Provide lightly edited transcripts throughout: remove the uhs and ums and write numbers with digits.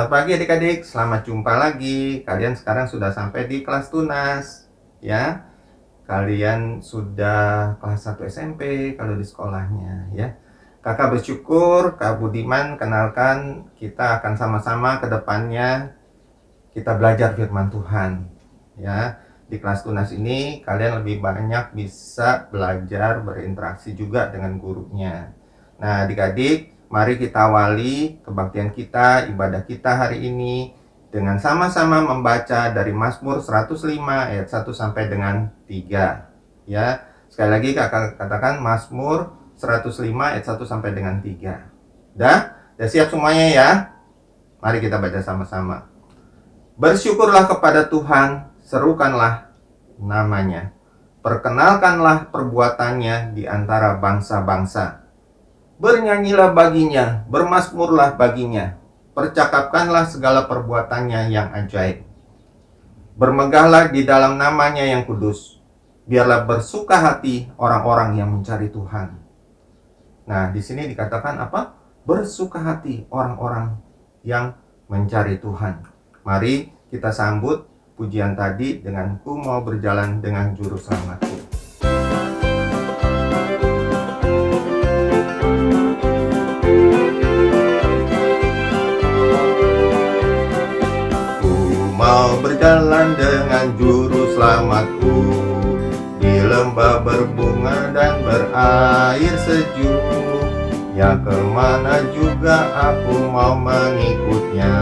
Selamat pagi adik-adik, selamat jumpa lagi. Kalian sekarang sudah sampai di kelas tunas, ya. Kalian sudah kelas 1 SMP kalau di sekolahnya, ya. Kakak bersyukur, Kak Budiman, kenalkan kita akan sama-sama ke depannya kita belajar firman Tuhan, ya. Di kelas tunas ini kalian lebih banyak bisa belajar berinteraksi juga dengan gurunya. Nah, adik-adik, mari kita awali kebaktian kita, ibadah kita hari ini dengan sama-sama membaca dari Mazmur 105 ayat 1 sampai dengan 3. Ya, sekali lagi kakak katakan Mazmur 105 ayat 1 sampai dengan 3. Udah siap semuanya ya? Mari kita baca sama-sama. Bersyukurlah kepada Tuhan, serukanlah namanya. Perkenalkanlah perbuatannya di antara bangsa-bangsa. Bernyanyilah baginya, bermazmurlah baginya, percakapkanlah segala perbuatannya yang ajaib. Bermegahlah di dalam namanya yang kudus, biarlah bersuka hati orang-orang yang mencari Tuhan. Nah, di sini dikatakan apa? Bersuka hati orang-orang yang mencari Tuhan. Mari kita sambut pujian tadi dengan ku mau berjalan dengan juru selamatku. Mau berjalan dengan juru selamatku di lembah berbunga dan berair sejuk. Ya kemana juga aku mau mengikutnya,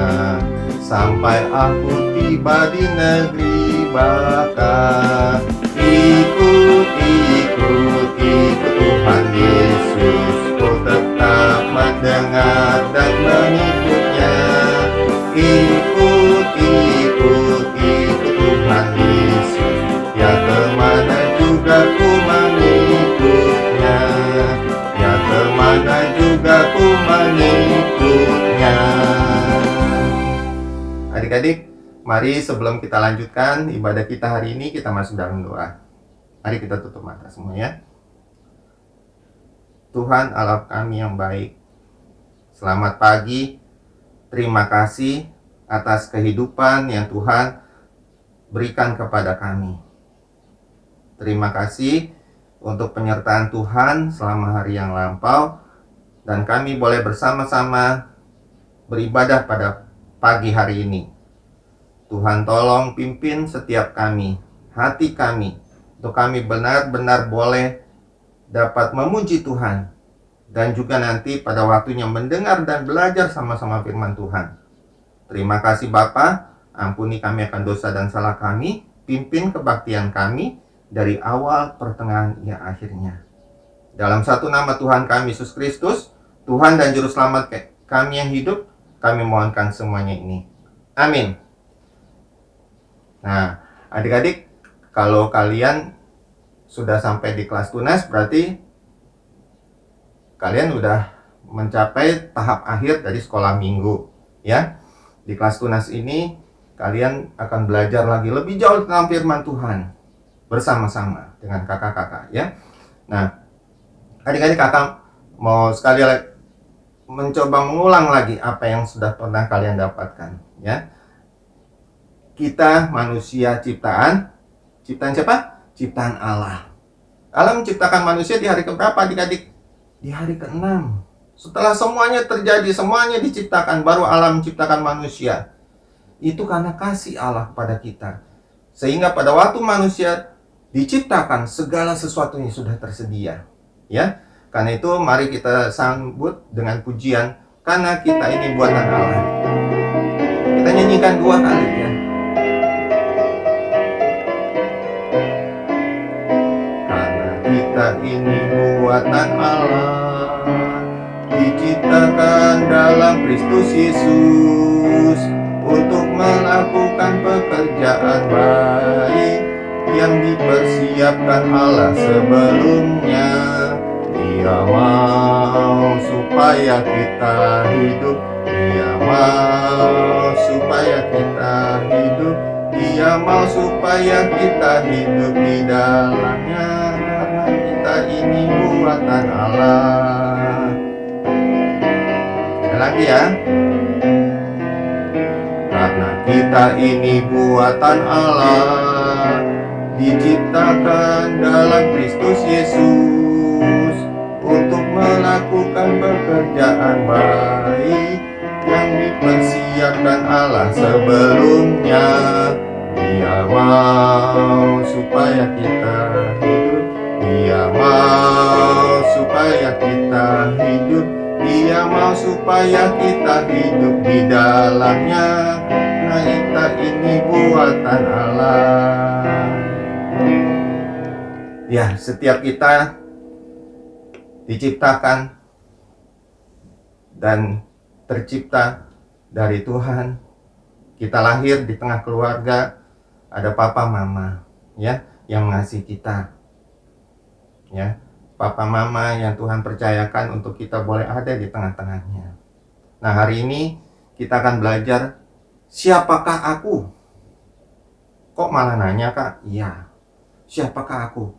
sampai aku tiba di negeri baka. Ikut Tuhan Yesus, ku tetap mendengar dan mengikutnya. Ikut Tuhan Yesus, ya kemana juga ku mengikutnya. Ya kemana juga ku mengikutnya. Adik-adik, mari sebelum kita lanjutkan ibadah kita hari ini, kita masuk dalam doa. Mari kita tutup mata semua ya. Tuhan Allah kami yang baik, selamat pagi. Terima kasih atas kehidupan yang Tuhan berikan kepada kami. Terima kasih untuk penyertaan Tuhan selama hari yang lampau, dan kami boleh bersama-sama beribadah pada pagi hari ini. Tuhan tolong pimpin setiap kami, hati kami, untuk kami benar-benar boleh dapat memuji Tuhan, dan juga nanti pada waktunya mendengar dan belajar sama-sama firman Tuhan. Terima kasih Bapa, ampuni kami akan dosa dan salah kami, pimpin kebaktian kami dari awal, pertengahan, hingga akhirnya. Dalam satu nama Tuhan kami Yesus Kristus, Tuhan dan Juru Selamat kami yang hidup, kami mohonkan semuanya ini. Amin. Nah, adik-adik, kalau kalian sudah sampai di kelas tunas, berarti kalian udah mencapai tahap akhir dari sekolah minggu, ya. Di kelas tunas ini kalian akan belajar lagi lebih jauh tentang firman Tuhan bersama-sama dengan kakak-kakak, ya. Nah, adik-adik, kakak mau sekali lagi mencoba mengulang lagi apa yang sudah pernah kalian dapatkan, ya. Kita manusia ciptaan siapa? Ciptaan Allah. Allah menciptakan manusia di hari keberapa adik-adik? Di hari ke-6. Setelah semuanya terjadi, semuanya diciptakan, baru Allah menciptakan manusia. Itu karena kasih Allah kepada kita. Sehingga pada waktu manusia diciptakan, segala sesuatunya sudah tersedia. Ya, karena itu mari kita sambut dengan pujian, karena kita ini buatan Allah. Kita nyanyikan 2 kali ya. Karena kita ini buatan Allah, diciptakan dalam Kristus Yesus, untuk melakukan pekerjaan baik yang dipersiapkan Allah sebelumnya. Dia mau supaya kita hidup, Dia mau supaya kita hidup, Dia mau supaya kita hidup di dalamnya, karena kita ini buatan Allah. Sekali lagi ya. Kita ini buatan Allah, diciptakan dalam Kristus Yesus untuk melakukan pekerjaan baik yang dipersiapkan Allah sebelumnya. Dia mau supaya kita hidup, Dia mau supaya kita hidup, Dia mau supaya kita hidup di dalamnya. Nah, kita ini buatan Allah. Ya, setiap kita diciptakan dan tercipta dari Tuhan. Kita lahir di tengah keluarga, ada papa mama ya yang mengasihi kita. Ya, papa mama yang Tuhan percayakan untuk kita boleh ada di tengah-tengahnya. Nah, hari ini kita akan belajar siapakah aku? Kok malah nanya, Kak? Iya. Siapakah aku?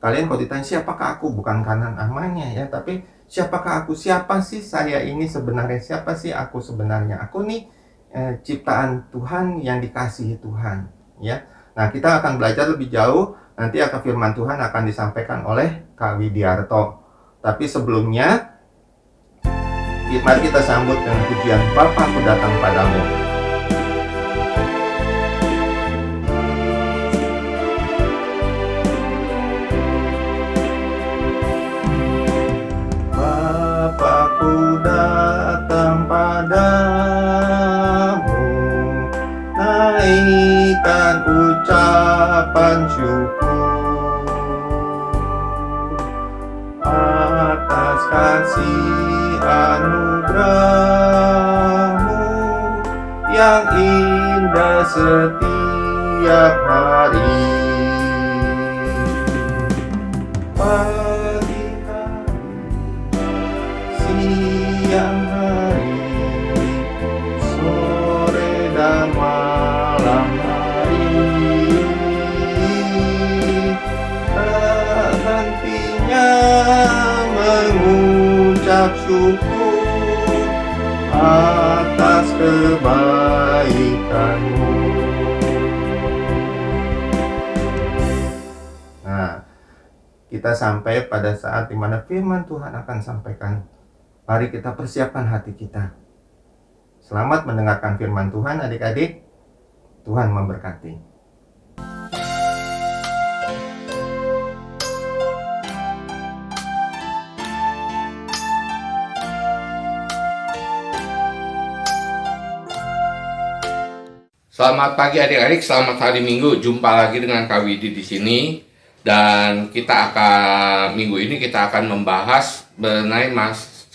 Kalian kalau ditanya siapakah aku, bukan karena namanya ya, tapi siapakah aku? Siapa sih saya ini sebenarnya? Siapa sih aku sebenarnya? Aku nih ciptaan Tuhan yang dikasihi Tuhan, ya. Nah, kita akan belajar lebih jauh. Nanti akan firman Tuhan akan disampaikan oleh Kak Widiarto. Tapi sebelumnya, mari kita sambut dengan pujian Bapa Ku Datang Padamu. Bapa-Ku datang padamu, naikkan ucapan syukur atas kasih anugerah-Mu yang indah setiap hari. Pagi hari, siang hari, sore dan malam hari, tak hentinya mengucap syukur atas kebaikan-Mu. Nah, kita sampai pada saat dimana firman Tuhan akan sampaikan. Mari kita persiapkan hati kita. Selamat mendengarkan firman Tuhan, adik-adik. Tuhan memberkati. Selamat pagi adik-adik, selamat hari Minggu. Jumpa lagi dengan Kak Widi di sini. Dan minggu ini kita akan membahas mengenai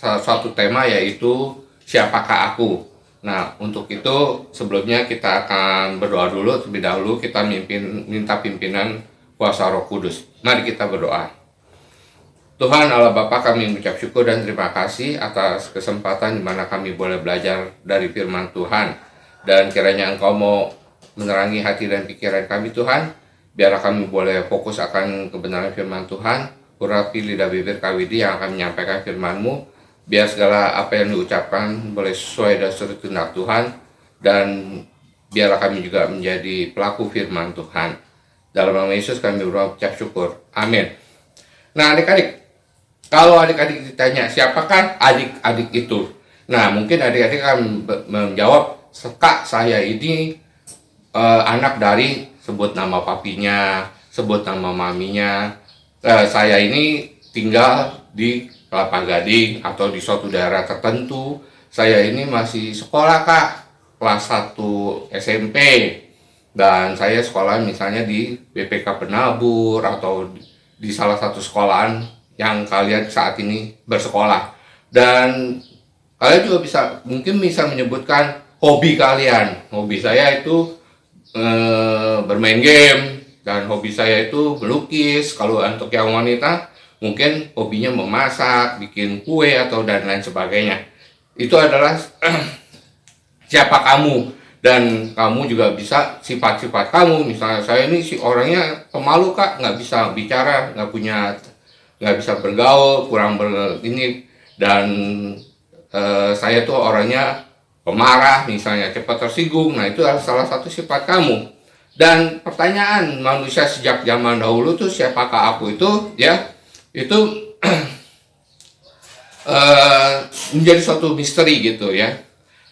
suatu tema, yaitu siapakah aku. Nah, untuk itu sebelumnya kita akan berdoa dulu. Terlebih dahulu kita minta pimpinan kuasa Roh Kudus. Mari kita berdoa. Tuhan Allah Bapa, kami mengucap syukur dan terima kasih atas kesempatan di mana kami boleh belajar dari firman Tuhan. Dan kiranya Engkau mau menerangi hati dan pikiran kami, Tuhan. Biarlah kami boleh fokus akan kebenaran firman Tuhan. Urapi lidah bibir Kak Widi yang akan menyampaikan firman-Mu. Biar segala apa yang diucapkan boleh sesuai dan seturut kehendak Tuhan. Dan biarlah kami juga menjadi pelaku firman Tuhan. Dalam nama Yesus kami berdoa ucap syukur. Amin. Nah, adik-adik, kalau adik-adik ditanya siapakah adik-adik itu? Nah, mungkin adik-adik akan menjawab, Kak, saya ini anak dari, sebut nama papinya, sebut nama maminya. Saya ini tinggal di Kelapa Gading atau di suatu daerah tertentu. Saya ini masih sekolah, Kak, kelas 1 SMP. Dan saya sekolah misalnya di BPK Penabur atau di salah satu sekolahan yang kalian saat ini bersekolah. Dan kalian juga mungkin bisa menyebutkan hobi kalian. Hobi saya itu bermain game, dan hobi saya itu melukis. Kalau untuk yang wanita mungkin hobinya memasak, bikin kue atau dan lain sebagainya. Itu adalah siapa kamu, dan kamu juga bisa sifat-sifat kamu. Misalnya saya ini orangnya pemalu, Kak, nggak bisa bicara, nggak bisa bergaul, kurang ini, dan saya tuh orangnya pemarah misalnya, cepat tersinggung. Nah, itu adalah salah satu sifat kamu. Dan pertanyaan manusia sejak zaman dahulu tuh, siapakah aku itu, ya, itu menjadi suatu misteri gitu ya.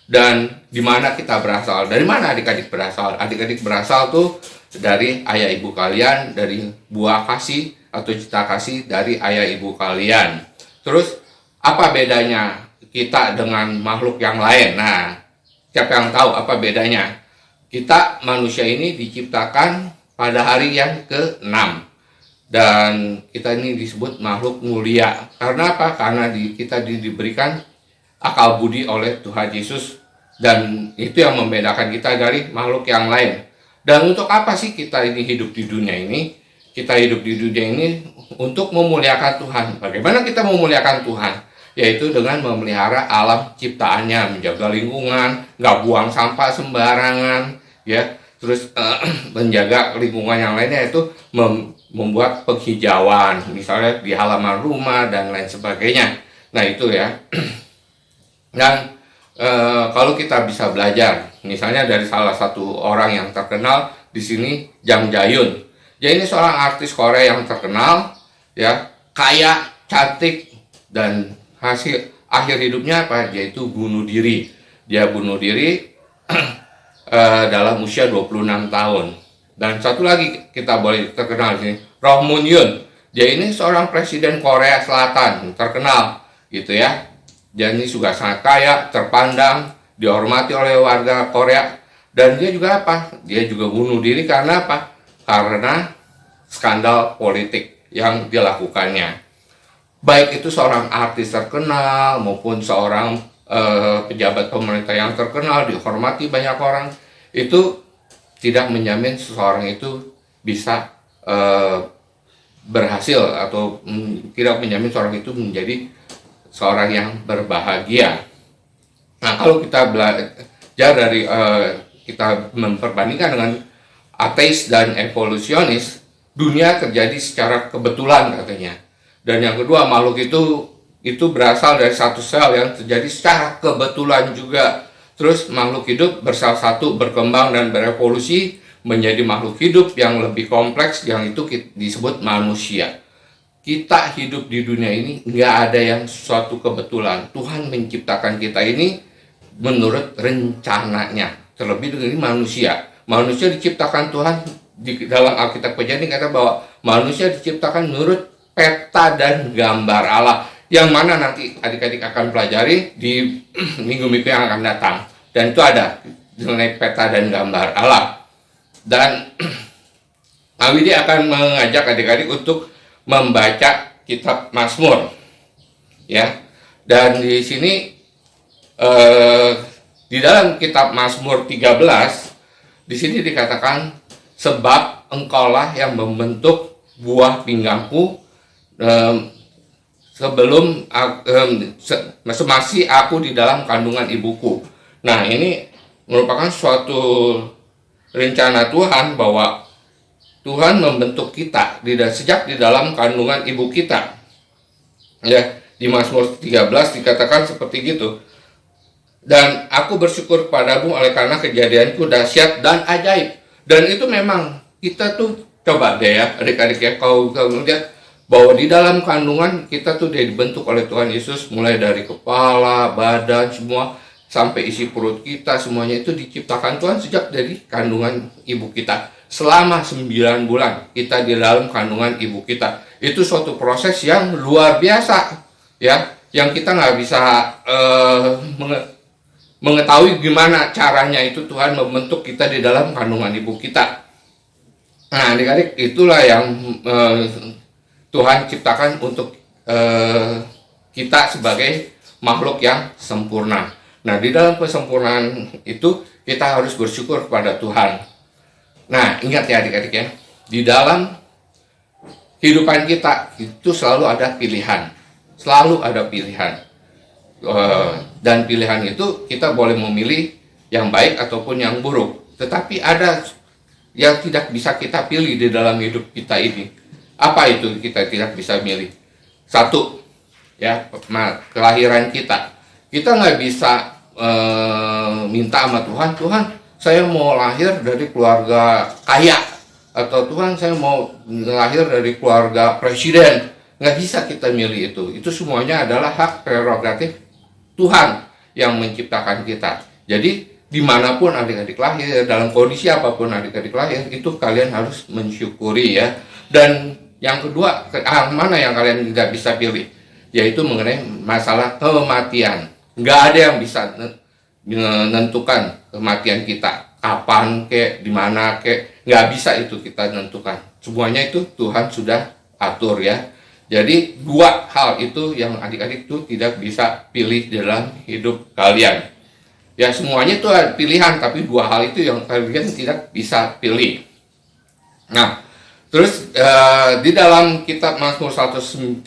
Dan di mana kita berasal? Dari mana adik-adik berasal? Adik-adik berasal tuh dari ayah ibu kalian, dari buah kasih atau cita kasih dari ayah ibu kalian. Terus apa bedanya kita dengan makhluk yang lain? Nah, siapa yang tahu apa bedanya? Kita manusia ini diciptakan pada hari yang ke-6. Dan kita ini disebut makhluk mulia. Karena apa? Karena kita diberikan akal budi oleh Tuhan Yesus. Dan itu yang membedakan kita dari makhluk yang lain. Dan untuk apa sih kita ini hidup di dunia ini? Kita hidup di dunia ini untuk memuliakan Tuhan. Bagaimana kita memuliakan Tuhan? Yaitu dengan memelihara alam ciptaannya, menjaga lingkungan, nggak buang sampah sembarangan, ya. Terus menjaga lingkungan yang lainnya, itu membuat penghijauan, misalnya di halaman rumah dan lain sebagainya. Nah, itu ya. Dan kalau kita bisa belajar, misalnya dari salah satu orang yang terkenal di sini, Jang Jayun. Dia ini seorang artis Korea yang terkenal, ya, kaya, cantik, dan hasil akhir hidupnya apa? Yaitu bunuh diri. Dia bunuh diri dalam usia 26 tahun. Dan satu lagi kita boleh terkenal di sini, Roh Moon Hyun. Dia ini seorang presiden Korea Selatan terkenal, gitu ya. Dia ini juga sangat kaya, terpandang, dihormati oleh warga Korea. Dan dia juga apa? Dia juga bunuh diri karena apa? Karena skandal politik yang dilakukannya. Baik itu seorang artis terkenal maupun seorang pejabat pemerintah yang terkenal, dihormati banyak orang, itu tidak menjamin seseorang itu bisa berhasil atau tidak menjamin seorang itu menjadi seorang yang berbahagia. Nah, kalau kita belajar dari kita memperbandingkan dengan ateis dan evolusionis, dunia terjadi secara kebetulan katanya. Dan yang kedua, makhluk itu berasal dari satu sel yang terjadi secara kebetulan juga. Terus makhluk hidup bersel satu, berkembang dan berevolusi menjadi makhluk hidup yang lebih kompleks, yang itu disebut manusia. Kita hidup di dunia ini nggak ada yang suatu kebetulan. Tuhan menciptakan kita ini menurut rencananya. Terlebih dari manusia. Manusia diciptakan Tuhan, di dalam Alkitab Kejadian kata bahwa manusia diciptakan menurut peta dan gambar Allah, yang mana nanti adik-adik akan pelajari di minggu-minggu yang akan datang. Dan itu ada mengenai peta dan gambar Allah. Dan Awidi akan mengajak adik-adik untuk membaca kitab Mazmur, ya. Dan di sini di dalam kitab Mazmur 13, di sini dikatakan, sebab engkaulah yang membentuk buah pinggangku sebelum semasi aku di dalam kandungan ibuku. Nah, ini merupakan suatu rencana Tuhan bahwa Tuhan membentuk kita sejak di dalam kandungan ibu kita. Ya, di Mazmur 13 dikatakan seperti gitu. Dan aku bersyukur kepadamu oleh karena kejadianku dahsyat dan ajaib. Dan itu memang kita tuh, coba deh ya adik-adik ya, kau lihat bahwa di dalam kandungan kita tuh dibentuk oleh Tuhan Yesus, mulai dari kepala, badan, semua sampai isi perut kita, semuanya itu diciptakan Tuhan sejak dari kandungan ibu kita. Selama 9 bulan kita di dalam kandungan ibu kita. Itu suatu proses yang luar biasa, ya, yang kita nggak bisa mengetahui gimana caranya itu Tuhan membentuk kita di dalam kandungan ibu kita. Nah, adik-adik, itulah yang Tuhan ciptakan untuk kita sebagai makhluk yang sempurna. Nah, di dalam kesempurnaan itu kita harus bersyukur kepada Tuhan. Nah, ingat ya adik-adik ya, di dalam kehidupan kita itu selalu ada pilihan. Selalu ada pilihan. Dan pilihan itu kita boleh memilih yang baik ataupun yang buruk. Tetapi ada yang tidak bisa kita pilih di dalam hidup kita ini. Apa itu kita tidak bisa milih? Satu, ya, kelahiran kita. Kita nggak bisa minta sama Tuhan, Tuhan saya mau lahir dari keluarga kaya, atau Tuhan saya mau lahir dari keluarga presiden. Nggak bisa kita milih itu semuanya adalah hak prerogatif Tuhan yang menciptakan kita. Jadi dimanapun adik-adik lahir, dalam kondisi apapun adik-adik lahir, itu kalian harus mensyukuri ya. Dan yang kedua, mana yang kalian tidak bisa pilih, yaitu mengenai masalah kematian. Nggak ada yang bisa menentukan kematian kita, kapan kek, di mana kek, nggak bisa itu kita tentukan. Semuanya itu Tuhan sudah atur ya. Jadi dua hal itu yang adik-adik itu tidak bisa pilih dalam hidup kalian. Ya semuanya itu ada pilihan, tapi dua hal itu yang kalian tidak bisa pilih. Nah, terus di dalam kitab Mazmur 139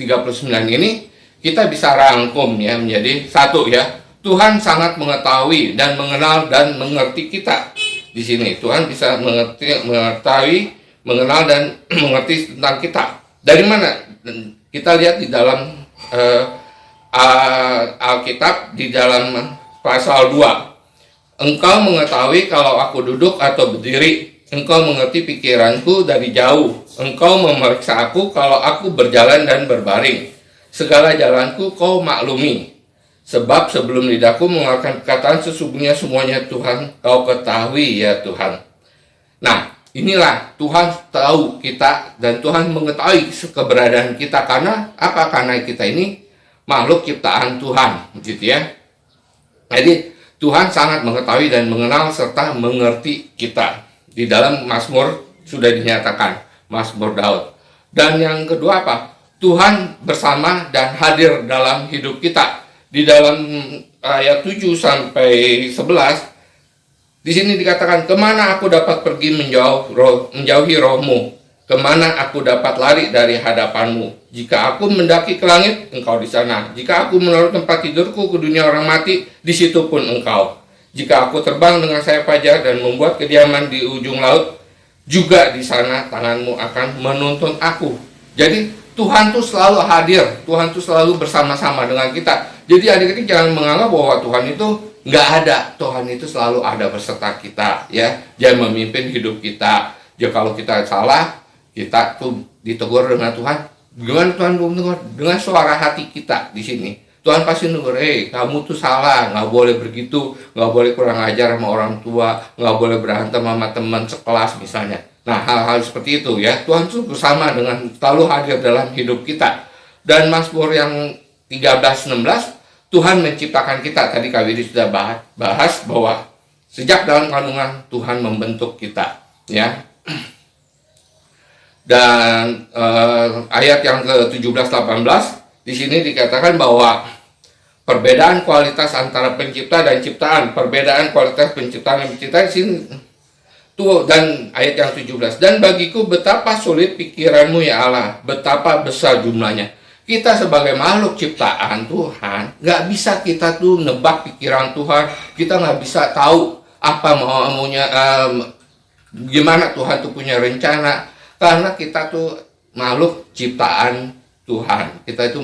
ini kita bisa rangkum ya menjadi satu ya. Tuhan sangat mengetahui dan mengenal dan mengerti kita. Di sini Tuhan bisa mengetahui, mengenal dan mengerti tentang kita. Dari mana? Kita lihat di dalam Alkitab di dalam pasal 2. Engkau mengetahui kalau aku duduk atau berdiri. Engkau mengerti pikiranku dari jauh. Engkau memeriksa aku kalau aku berjalan dan berbaring. Segala jalanku kau maklumi. Sebab sebelum lidahku mengeluarkan perkataan, sesungguhnya semuanya Tuhan kau ketahui ya Tuhan. Nah, inilah Tuhan tahu kita dan Tuhan mengetahui keberadaan kita. Karena apa? Karena kita ini makhluk ciptaan Tuhan, gitu ya. Jadi Tuhan sangat mengetahui dan mengenal serta mengerti kita. Di dalam Mazmur sudah dinyatakan, Mazmur Daud. Dan yang kedua apa? Tuhan bersama dan hadir dalam hidup kita. Di dalam ayat 7 sampai 11, di sini dikatakan, kemana aku dapat pergi menjauhi rohmu? Kemana aku dapat lari dari hadapanmu? Jika aku mendaki ke langit, engkau di sana. Jika aku menaruh tempat tidurku ke dunia orang mati, di situ pun engkau. Jika aku terbang dengan sayap fajar dan membuat kediaman di ujung laut, juga di sana tanganmu akan menuntun aku. Jadi Tuhan tuh selalu hadir, Tuhan tuh selalu bersama-sama dengan kita. Jadi adik-adik jangan menganggap bahwa Tuhan itu nggak ada. Tuhan itu selalu ada beserta kita, ya. Dia memimpin hidup kita. Ya kalau kita salah, kita tuh ditegur dengan Tuhan. Dengan Tuhan menegur dengan suara hati kita di sini. Tuhan pasti negur, kamu tuh salah, nggak boleh begitu, nggak boleh kurang ajar sama orang tua, nggak boleh berantem sama teman sekelas misalnya. Nah, hal-hal seperti itu ya, Tuhan tuh bersama dengan selalu hadir dalam hidup kita. Dan Mazmur yang 13-16, Tuhan menciptakan kita. Tadi Kak Widi sudah bahas bahwa sejak dalam kandungan Tuhan membentuk kita, ya. Dan ayat yang ke-17-18 di sini dikatakan bahwa perbedaan kualitas antara pencipta dan ciptaan, perbedaan kualitas penciptaan dan penciptaan di sini tuh. Dan ayat yang 17, dan bagiku betapa sulit pikiranmu ya Allah, betapa besar jumlahnya. Kita sebagai makhluk ciptaan Tuhan, nggak bisa kita tuh nebak pikiran Tuhan. Kita nggak bisa tahu apa maunya, gimana Tuhan tuh punya rencana. Karena kita tuh makhluk ciptaan Tuhan. Kita itu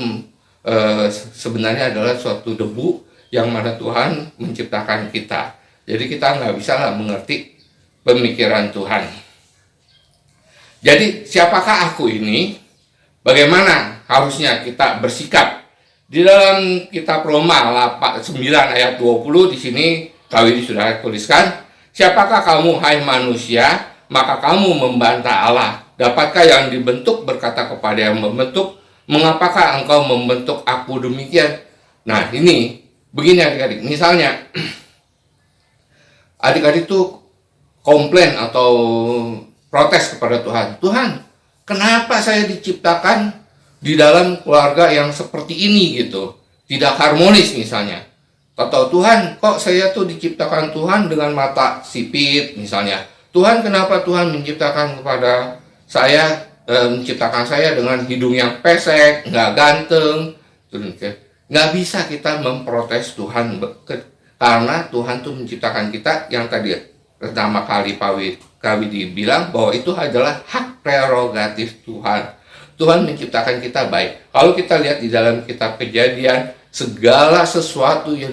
sebenarnya adalah suatu debu yang mana Tuhan menciptakan kita. Jadi kita nggak bisa lah mengerti pemikiran Tuhan. Jadi siapakah aku ini? Bagaimana harusnya kita bersikap? Di dalam kitab Roma 9 ayat 20 di sini Kawidi sudah tuliskan, siapakah kamu hai manusia, maka kamu membantah Allah. Dapatkah yang dibentuk berkata kepada yang membentuk, mengapakah engkau membentuk aku demikian? Nah ini begini adik-adik, misalnya adik-adik tuh komplain atau protes kepada Tuhan. Tuhan, kenapa saya diciptakan di dalam keluarga yang seperti ini gitu, tidak harmonis misalnya. Atau Tuhan, kok saya tuh diciptakan Tuhan dengan mata sipit misalnya. Tuhan, kenapa Tuhan menciptakan kepada saya, menciptakan saya dengan hidung yang pesek, nggak ganteng. Nggak bisa kita memprotes Tuhan, karena Tuhan tuh menciptakan kita yang tadi pertama kali Kawidi bilang bahwa itu adalah hak prerogatif Tuhan. Tuhan menciptakan kita baik. Kalau kita lihat di dalam kitab Kejadian segala sesuatu yang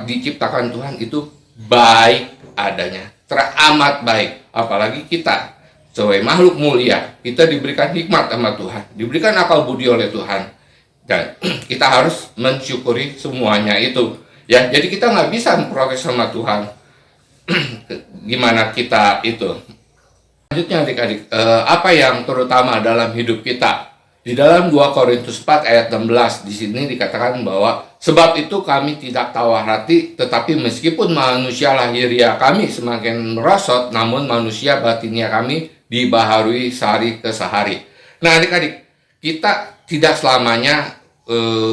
diciptakan Tuhan itu baik adanya, teramat baik. Apalagi kita sebagai makhluk mulia, kita diberikan hikmat sama Tuhan, diberikan akal budi oleh Tuhan, dan kita harus mensyukuri semuanya itu. Ya, jadi kita nggak bisa memprotes sama Tuhan. Gimana kita itu? Selanjutnya adik-adik, apa yang terutama dalam hidup kita? Di dalam 2 Korintus 4 ayat 16 di sini dikatakan bahwa sebab itu kami tidak tawar hati, tetapi meskipun manusia lahiriah kami semakin merosot, namun manusia batiniah kami dibaharui sehari ke sehari. Nah adik-adik, kita tidak selamanya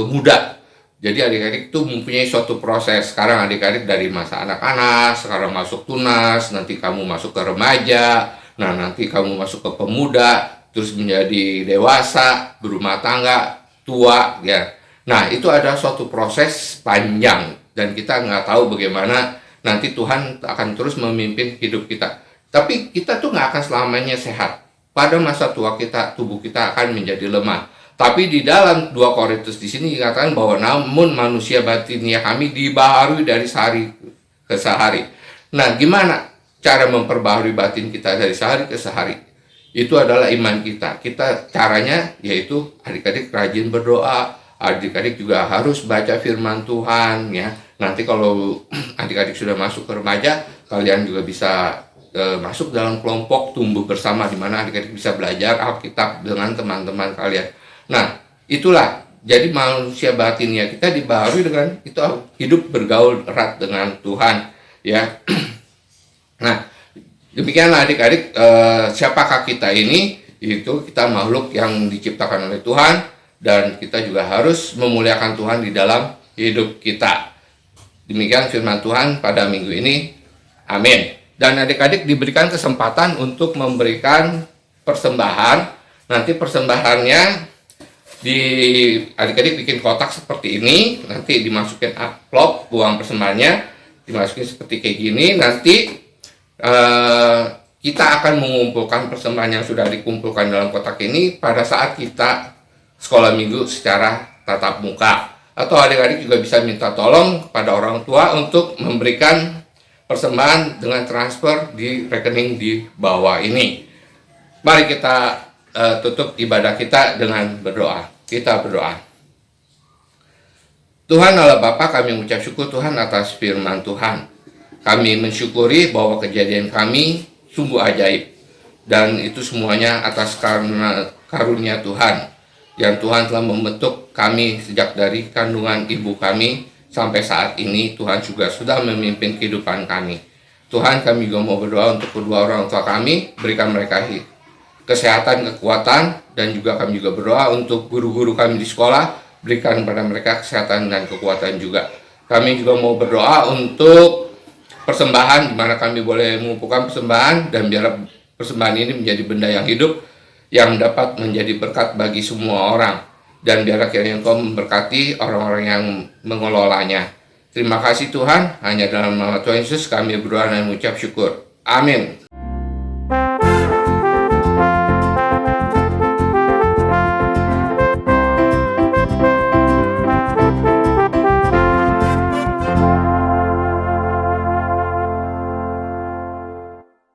muda. Jadi adik-adik itu mempunyai suatu proses. Sekarang adik-adik dari masa anak-anak, sekarang masuk tunas, nanti kamu masuk ke remaja, nah nanti kamu masuk ke pemuda, terus menjadi dewasa, berumah tangga, tua, ya. Nah, itu ada suatu proses panjang, dan kita nggak tahu bagaimana nanti Tuhan akan terus memimpin hidup kita. Tapi kita tuh nggak akan selamanya sehat. Pada masa tua kita, tubuh kita akan menjadi lemah. Tapi di dalam 2 Korintus di sini dikatakan bahwa namun manusia batiniah kami dibaharui dari sehari ke sehari. Nah, gimana cara memperbaharui batin kita dari sehari ke sehari? Itu adalah iman kita. Kita caranya yaitu adik-adik rajin berdoa, adik-adik juga harus baca firman Tuhan ya. Nanti kalau adik-adik sudah masuk ke remaja, kalian juga bisa masuk dalam kelompok tumbuh bersama, di mana adik-adik bisa belajar Alkitab dengan teman-teman kalian. Nah, itulah jadi manusia batinnya kita dibaharui dengan itu hidup bergaul erat dengan Tuhan ya. Nah, demikianlah adik-adik, siapakah kita ini? Itu kita makhluk yang diciptakan oleh Tuhan, dan kita juga harus memuliakan Tuhan di dalam hidup kita. Demikian firman Tuhan pada minggu ini. Amin. Dan adik-adik diberikan kesempatan untuk memberikan persembahan. Nanti persembahannya adik-adik bikin kotak seperti ini, nanti dimasukin amplop uang persembahannya, dimasukin seperti kayak gini. Nanti kita akan mengumpulkan persembahan yang sudah dikumpulkan dalam kotak ini pada saat kita sekolah minggu secara tatap muka. Atau adik-adik juga bisa minta tolong pada orang tua untuk memberikan persembahan dengan transfer di rekening di bawah ini. Mari kita tutup ibadah kita dengan berdoa. Kita berdoa. Tuhan Allah Bapa, kami mengucap syukur Tuhan atas firman Tuhan. Kami mensyukuri bahwa kejadian kami sungguh ajaib, dan itu semuanya atas karunia Tuhan, yang Tuhan telah membentuk kami sejak dari kandungan ibu kami sampai saat ini. Tuhan juga sudah memimpin kehidupan kami. Tuhan, kami juga mau berdoa untuk kedua orang tua kami, berikan mereka kesehatan, kekuatan, dan juga kami juga berdoa untuk guru-guru kami di sekolah, berikan pada mereka kesehatan dan kekuatan juga. Kami juga mau berdoa untuk persembahan, di mana kami boleh mengumpulkan persembahan, dan biar persembahan ini menjadi benda yang hidup, yang dapat menjadi berkat bagi semua orang, dan biar akhirnya Engkau memberkati orang-orang yang mengelolanya. Terima kasih Tuhan, hanya dalam nama Tuhan Yesus kami berdoa dan mengucap syukur. Amin.